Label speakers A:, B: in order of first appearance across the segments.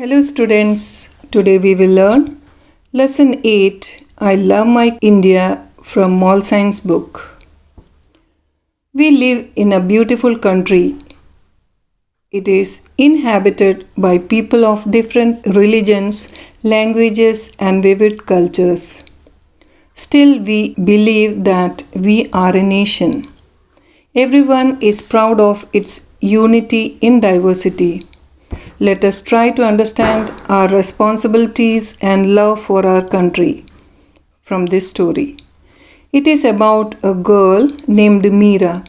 A: Hello, students. Today we will learn Lesson 8 I Love My India from Mall Science book. We live in a beautiful country. It is inhabited by people of different religions, languages, and vivid cultures. Still, we believe that we are a nation. Everyone is proud of its unity in diversity. Let us try to understand our responsibilities and love for our country from this story. It is about a girl named Meera,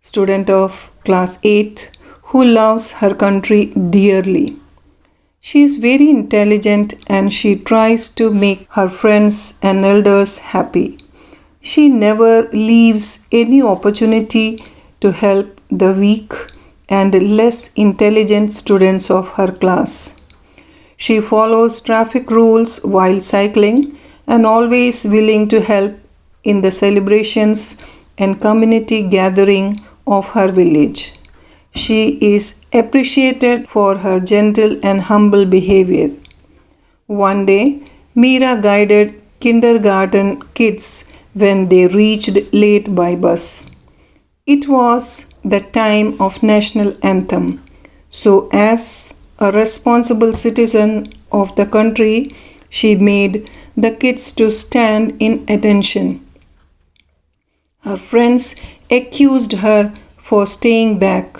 A: student of class 8, who loves her country dearly. She is very intelligent and she tries to make her friends and elders happy. She never leaves any opportunity to help the weak and less intelligent students of her class. She follows traffic rules while cycling and always willing to help in the celebrations and community gathering of her village. She is appreciated for her gentle and humble behavior. One day, Meera guided kindergarten kids when they reached late by bus. It was the time of national anthem. So as a responsible citizen of the country, she made the kids to stand in attention. Her friends accused her for staying back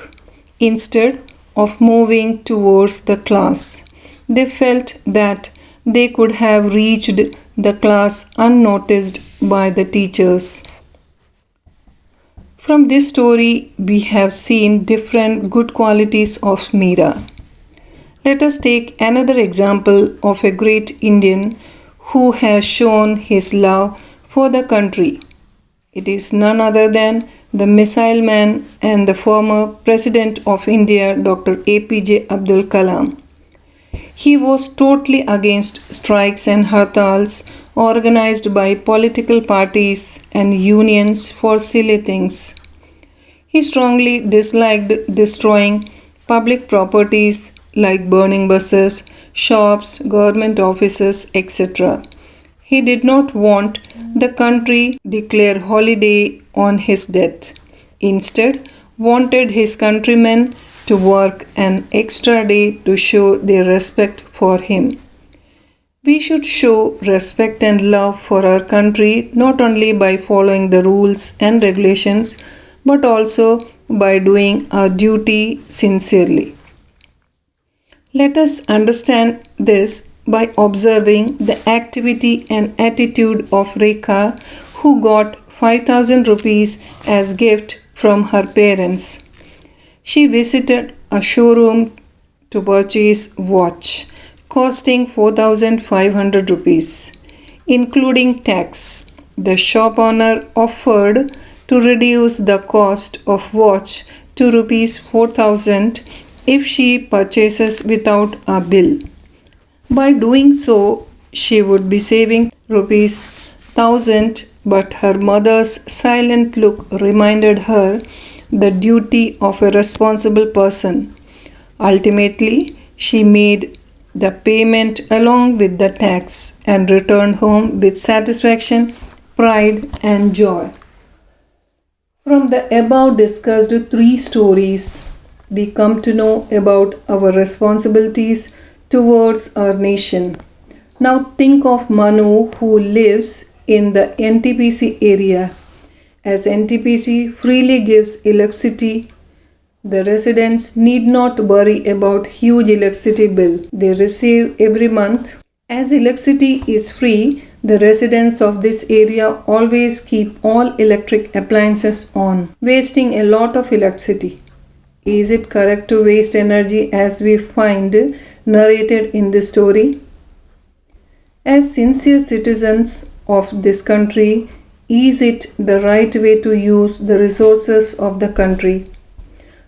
A: instead of moving towards the class. They felt that they could have reached the class unnoticed by the teachers. From this story, we have seen different good qualities of Meera. Let us take another example of a great Indian who has shown his love for the country. It is none other than the missile man and the former President of India, Dr. APJ Abdul Kalam. He was totally against strikes and hartals organized by political parties and unions for silly things. He strongly disliked destroying public properties like burning buses, shops, government offices, etc. He did not want the country declare holiday on his death. Instead, wanted his countrymen to work an extra day to show their respect for him. We should show respect and love for our country not only by following the rules and regulations but also by doing our duty sincerely. Let us understand this by observing the activity and attitude of Rekha, who got 5000 rupees as gift from her parents. She visited a showroom to purchase watch costing 4500 rupees including tax. The shop owner offered to reduce the cost of watch to rupees 4000 if she purchases without a bill. By doing so, she would be saving rupees 1000, but her mother's silent look reminded her the duty of a responsible person. Ultimately, she made the payment along with the tax and returned home with satisfaction, pride, and joy. From the above discussed three stories, we come to know about our responsibilities towards our nation. Now think of Manu who lives in the NTPC area. As NTPC freely gives electricity, the residents need not worry about huge electricity bill they receive every month. As electricity is free, the residents of this area always keep all electric appliances on, wasting a lot of electricity. Is it correct to waste energy as we find narrated in this story? As sincere citizens of this country, is it the right way to use the resources of the country?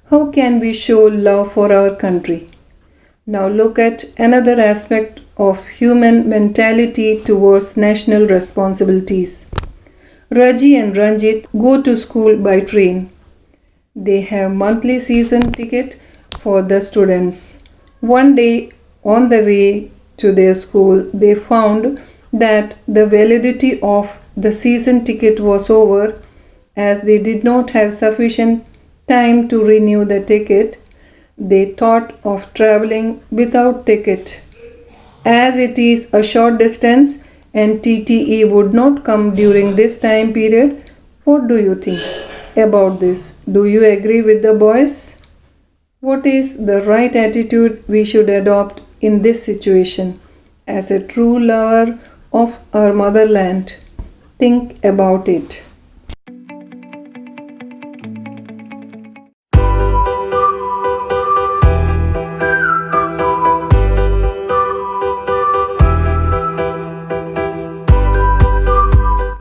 A: How can we show love for our country? Now look at another aspect of human mentality towards national responsibilities. Raji and Ranjit go to school by train. They have monthly season ticket for the students. One day On the way to their school, they found that the validity of the season ticket was over as they did not have sufficient time to renew the ticket. They thought of traveling without ticket. As it is a short distance and TTE would not come during this time period, what do you think about this? Do you agree with the boys? What is the right attitude we should adopt in this situation as a true lover of our motherland? Think about it.